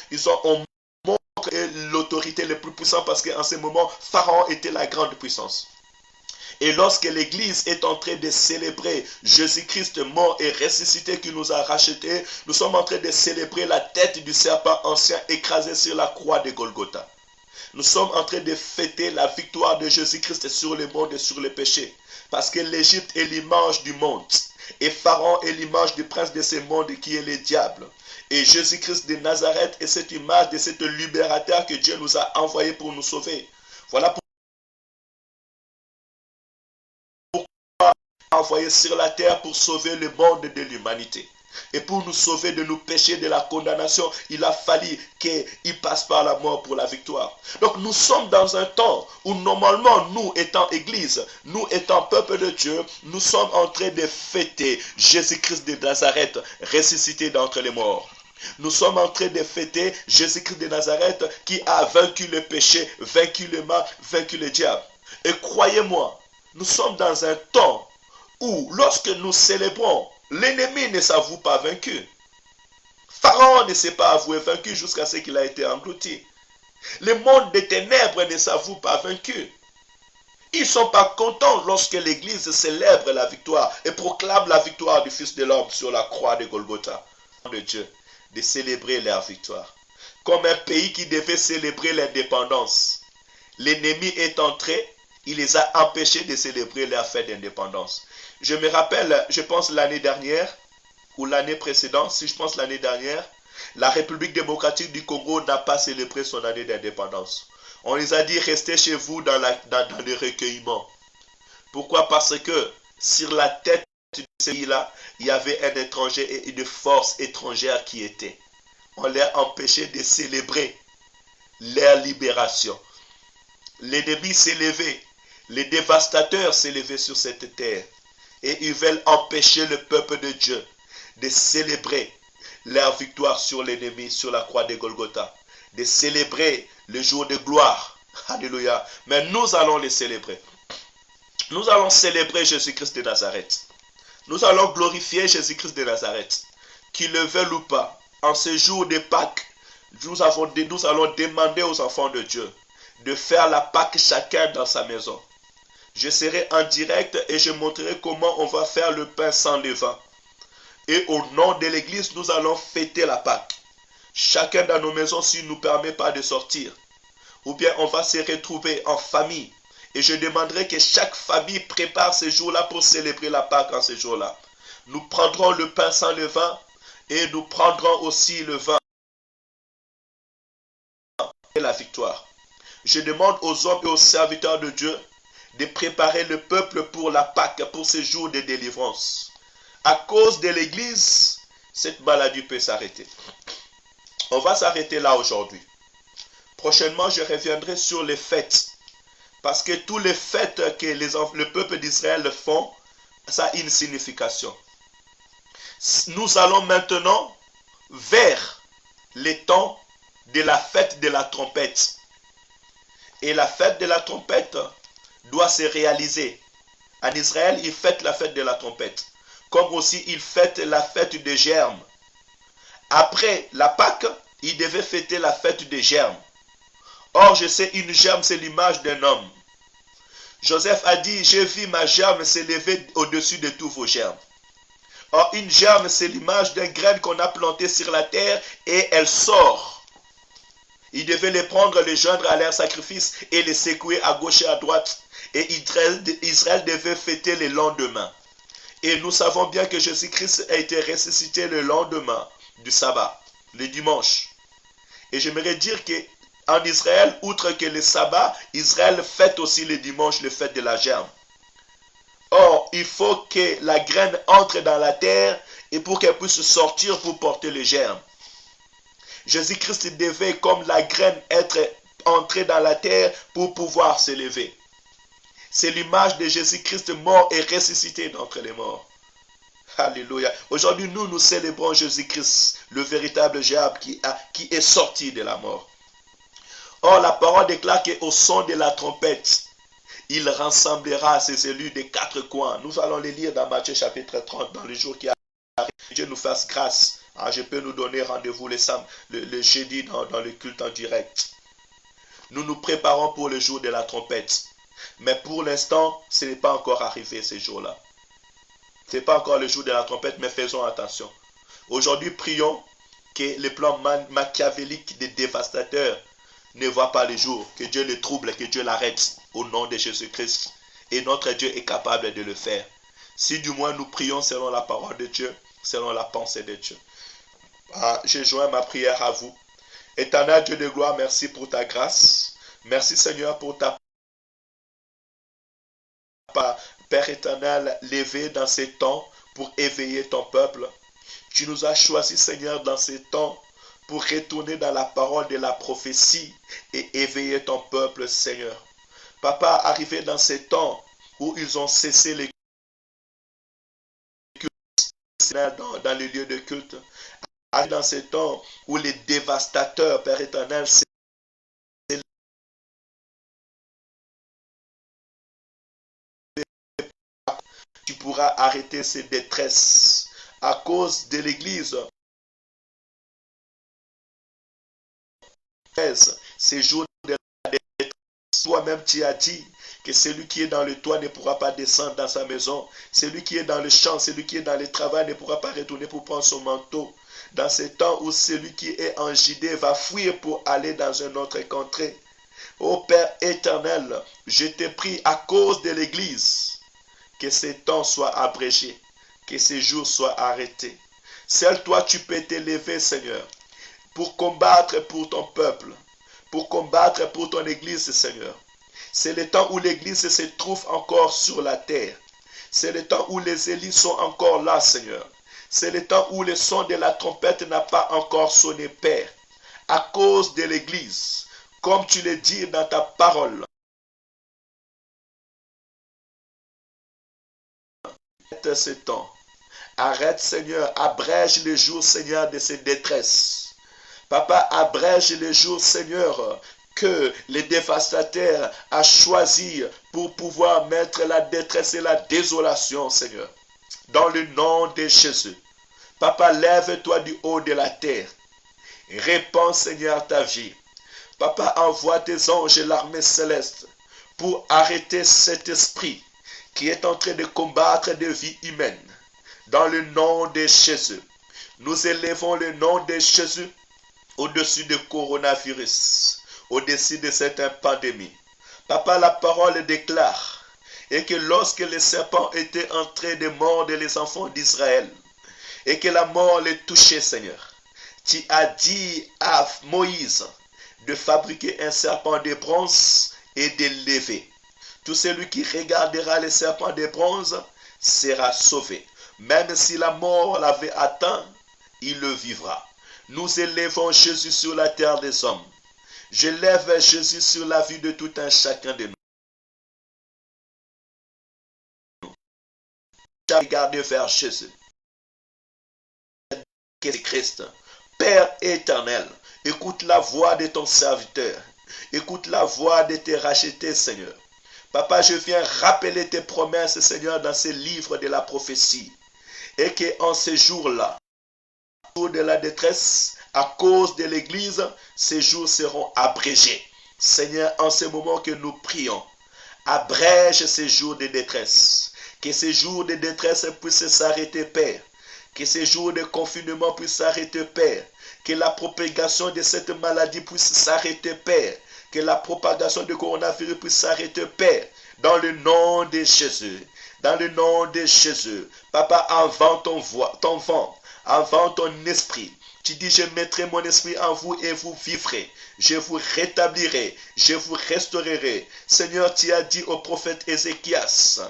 on montre l'autorité le plus puissante parce qu'en ce moment, Pharaon était la grande puissance. Et lorsque l'Église est en train de célébrer Jésus-Christ mort et ressuscité qui nous a rachetés, nous sommes en train de célébrer la tête du serpent ancien écrasé sur la croix de Golgotha. Nous sommes en train de fêter la victoire de Jésus-Christ sur le monde et sur le péché. Parce que l'Égypte est l'image du monde. Et Pharaon est l'image du prince de ce monde qui est le diable. Et Jésus-Christ de Nazareth est cette image de cet libérateur que Dieu nous a envoyé pour nous sauver. Voilà pourquoi envoyé sur la terre pour sauver le monde de l'humanité. Et pour nous sauver de nos péchés, de la condamnation, il a fallu qu'il passe par la mort pour la victoire. Donc nous sommes dans un temps où normalement, nous étant Église, nous étant peuple de Dieu, nous sommes en train de fêter Jésus-Christ de Nazareth, ressuscité d'entre les morts. Nous sommes en train de fêter Jésus-Christ de Nazareth qui a vaincu le péché, vaincu le mal, vaincu le diable. Et croyez-moi, nous sommes dans un temps où lorsque nous célébrons, l'ennemi ne s'avoue pas vaincu. Pharaon ne s'est pas avoué vaincu jusqu'à ce qu'il a été englouti. Le monde des ténèbres ne s'avoue pas vaincu. Ils ne sont pas contents lorsque l'Église célèbre la victoire et proclame la victoire du Fils de l'homme sur la croix de Golgotha. De Dieu, de célébrer leur victoire. Comme un pays qui devait célébrer l'indépendance. L'ennemi est entré, il les a empêchés de célébrer leur fête d'indépendance. Je me rappelle, je pense l'année dernière, ou l'année précédente, si je pense l'année dernière, la République démocratique du Congo n'a pas célébré son année d'indépendance. On les a dit, restez chez vous dans le recueillement. Pourquoi? Parce que sur la tête de ce pays-là, il y avait un étranger et une force étrangère qui était. On leur empêchait de célébrer leur libération. L'ennemi s'est levé, les dévastateurs s'est levé sur cette terre. Et ils veulent empêcher le peuple de Dieu de célébrer leur victoire sur l'ennemi, sur la croix de Golgotha. De célébrer le jour de gloire. Alléluia. Mais nous allons les célébrer. Nous allons célébrer Jésus-Christ de Nazareth. Nous allons glorifier Jésus-Christ de Nazareth. Qu'ils le veulent ou pas, en ce jour de Pâques, nous allons demander aux enfants de Dieu de faire la Pâque chacun dans sa maison. Je serai en direct et je montrerai comment on va faire le pain sans levain. Et au nom de l'Église, nous allons fêter la Pâque. Chacun dans nos maisons, s'il ne nous permet pas de sortir. Ou bien on va se retrouver en famille. Et je demanderai que chaque famille prépare ce jour-là pour célébrer la Pâque en ce jour-là. Nous prendrons le pain sans levain et nous prendrons aussi le vin et la victoire. Je demande aux hommes et aux serviteurs de Dieu de préparer le peuple pour la Pâque, pour ce jour de délivrance. À cause de l'Église, cette maladie peut s'arrêter. On va s'arrêter là aujourd'hui. Prochainement, je reviendrai sur les fêtes. Parce que tous les fêtes que le peuple d'Israël font, ça a une signification. Nous allons maintenant vers les temps de la fête de la trompette. Et la fête de la trompette doit se réaliser. En Israël, ils fêtent la fête de la trompette. Comme aussi, ils fêtent la fête des germes. Après la Pâque, ils devaient fêter la fête des germes. Or, je sais, une germe, c'est l'image d'un homme. Joseph a dit, j'ai vu ma germe s'élever au-dessus de tous vos germes. Or, une germe, c'est l'image d'un grain qu'on a planté sur la terre et elle sort. Ils devaient les prendre, les joindre à leur sacrifice et les secouer à gauche et à droite. Et Israël devait fêter le lendemain. Et nous savons bien que Jésus-Christ a été ressuscité le lendemain du sabbat, le dimanche. Et j'aimerais dire que en Israël, outre que le sabbat, Israël fête aussi le dimanche, le fête de la germe. Or, il faut que la graine entre dans la terre et pour qu'elle puisse sortir pour porter le germe. Jésus-Christ devait, comme la graine, être entré dans la terre pour pouvoir s'élever. C'est l'image de Jésus-Christ mort et ressuscité d'entre les morts. Alléluia. Aujourd'hui, nous célébrons Jésus-Christ, le véritable Diable qui est sorti de la mort. Or, la parole déclare qu'au son de la trompette, il rassemblera ses élus des quatre coins. Nous allons les lire dans Matthieu chapitre 30, dans le jour qui arrive. Dieu nous fasse grâce. Je peux nous donner rendez-vous le jeudi dans le culte en direct. Nous nous préparons pour le jour de la trompette. Mais pour l'instant, ce n'est pas encore arrivé ce jour-là. Ce n'est pas encore le jour de la trompette, mais faisons attention. Aujourd'hui, prions que le plan machiavélique des dévastateurs ne voit pas le jour, que Dieu le trouble, que Dieu l'arrête au nom de Jésus-Christ. Et notre Dieu est capable de le faire. Si du moins nous prions selon la parole de Dieu, selon la pensée de Dieu. Je joins ma prière à vous. Éternel Dieu de gloire, merci pour ta grâce. Merci Seigneur pour ta Père éternel, levé dans ces temps pour éveiller ton peuple. Tu nous as choisis Seigneur dans ces temps pour retourner dans la parole de la prophétie et éveiller ton peuple, Seigneur. Papa, arrivé dans ces temps où ils ont cessé les cultes dans les lieux de culte, arrivé dans ces temps où les dévastateurs, Père éternel, tu pourras arrêter ces détresses à cause de l'Église. Ces jours de la détresse, toi-même tu as dit que celui qui est dans le toit ne pourra pas descendre dans sa maison. Celui qui est dans le champ, celui qui est dans le travail ne pourra pas retourner pour prendre son manteau. Dans ces temps où celui qui est en Judée va fuir pour aller dans une autre contrée. Ô Père éternel, je te prie à cause de l'Église, que ces temps soient abrégés, que ces jours soient arrêtés. Seul toi tu peux t'élever, Seigneur, pour combattre pour ton peuple, pour combattre pour ton Église, Seigneur. C'est le temps où l'Église se trouve encore sur la terre. C'est le temps où les élus sont encore là, Seigneur. C'est le temps où le son de la trompette n'a pas encore sonné, Père. À cause de l'Église, comme tu le dis dans ta parole. Arrête ce temps. Arrête, Seigneur. Abrège les jours, Seigneur, de ces détresses. Papa, abrège les jours, Seigneur, que les dévastateurs a choisi pour pouvoir mettre la détresse et la désolation, Seigneur. Dans le nom de Jésus. Papa, lève-toi du haut de la terre. Répands, Seigneur, ta vie. Papa, envoie tes anges et l'armée céleste pour arrêter cet esprit qui est en train de combattre des vies humaines. Dans le nom de Jésus. Nous élevons le nom de Jésus au-dessus du coronavirus, au-dessus de cette pandémie. Papa, la parole déclare et que lorsque les serpents étaient en train de mordre les enfants d'Israël et que la mort les touchait, Seigneur, tu as dit à Moïse de fabriquer un serpent de bronze et de l'élever. Tout celui qui regardera les serpents de bronze sera sauvé. Même si la mort l'avait atteint, il le vivra. Nous élevons Jésus sur la terre des hommes. Je lève Jésus sur la vie de tout un chacun de nous. Regardez vers Jésus. Christ, Père éternel, écoute la voix de ton serviteur. Écoute la voix de tes rachetés, Seigneur. Papa, je viens rappeler tes promesses, Seigneur, dans ces livres de la prophétie. Et qu'en ces jours-là, jour de la détresse, à cause de l'Église, ces jours seront abrégés. Seigneur, en ce moment que nous prions, abrège ces jours de détresse. Que ces jours de détresse puissent s'arrêter, Père. Que ces jours de confinement puissent s'arrêter, Père. Que la propagation de cette maladie puisse s'arrêter, Père. Que la propagation du coronavirus puisse s'arrêter, Père. Dans le nom de Jésus. Dans le nom de Jésus. Papa, envoie ton vent. Envoie ton esprit. Tu dis, je mettrai mon esprit en vous et vous vivrez. Je vous rétablirai. Je vous restaurerai. Seigneur, tu as dit au prophète Ézéchias,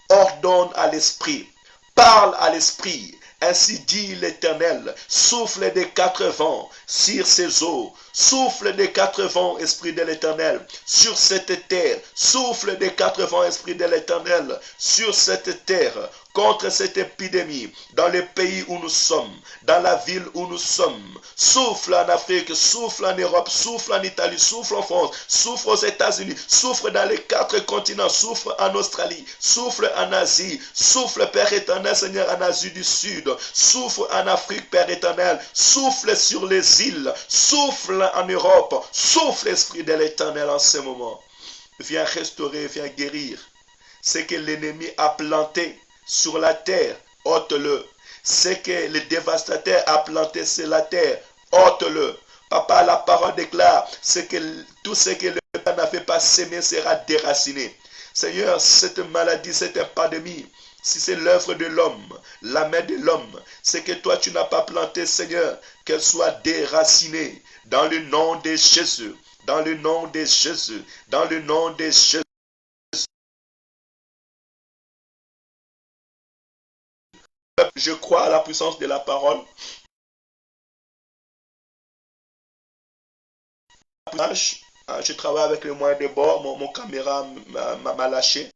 ordonne à l'esprit. Parle à l'esprit. Ainsi dit l'Éternel, souffle des quatre vents sur ces eaux, souffle des quatre vents, Esprit de l'Éternel, sur cette terre, souffle des quatre vents, Esprit de l'Éternel, sur cette terre, contre cette épidémie, dans le pays où nous sommes, dans la ville où nous sommes. Souffle en Afrique, souffle en Europe, souffle en Italie, souffle en France, souffle aux États-Unis, souffle dans les quatre continents, souffle en Australie, souffle en Asie, souffle, Père éternel, Seigneur, en Asie du Sud, souffle en Afrique, Père éternel, souffle sur les îles, souffle en Europe, souffle, Esprit de l'Éternel, en ce moment. Viens restaurer, viens guérir ce que l'ennemi a planté sur la terre, ôte-le. Ce que le dévastateur a planté sur la terre, ôte-le. Papa, la parole déclare, tout ce que le Père n'avait pas sémé sera déraciné. Seigneur, cette maladie, cette pandémie, si c'est l'œuvre de l'homme, la main de l'homme, c'est que toi tu n'as pas planté, Seigneur, qu'elle soit déracinée. Dans le nom de Jésus, dans le nom de Jésus, dans le nom de Jésus. Je crois à la puissance de la parole. Je travaille avec le moyen de bord, mon caméra m'a lâché.